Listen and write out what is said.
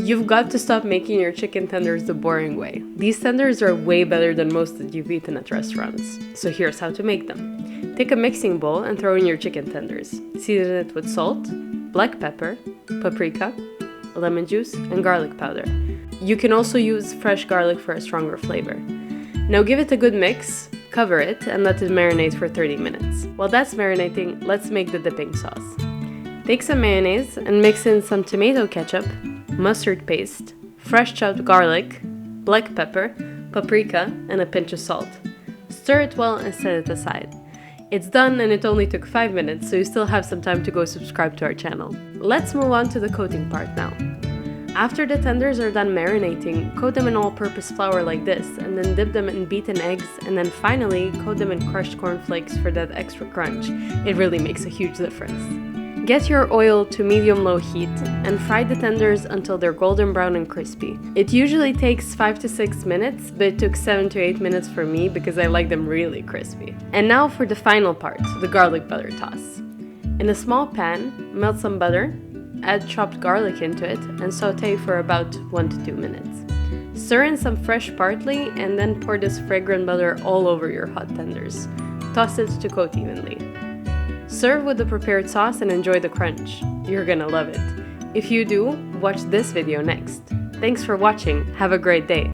You've got to stop making your chicken tenders the boring way. These tenders are way better than most that you've eaten at restaurants. So here's how to make them. Take a mixing bowl and throw in your chicken tenders. Season it with salt, black pepper, paprika, lemon juice, and garlic powder. You can also use fresh garlic for a stronger flavor. Now give it a good mix, cover it, and let it marinate for 30 minutes. While that's marinating, let's make the dipping sauce. Take some mayonnaise and mix in some tomato ketchup, mustard paste, fresh chopped garlic, black pepper, paprika, and a pinch of salt. Stir it well and set it aside. It's done and it only took 5 minutes, so you still have some time to go subscribe to our channel. Let's move on to the coating part now. After the tenders are done marinating, coat them in all-purpose flour like this, and then dip them in beaten eggs, and then finally coat them in crushed cornflakes for that extra crunch. It really makes a huge difference. Get your oil to medium-low heat and fry the tenders until they're golden brown and crispy. It usually takes 5 to 6 minutes, but it took 7 to 8 minutes for me because I like them really crispy. And now for the final part, the garlic butter toss. In a small pan, melt some butter, add chopped garlic into it, and saute for about 1 to 2 minutes. Stir in some fresh parsley and then pour this fragrant butter all over your hot tenders. Toss it to coat evenly. Serve with the prepared sauce and enjoy the crunch. You're gonna love it. If you do, watch this video next. Thanks for watching. Have a great day.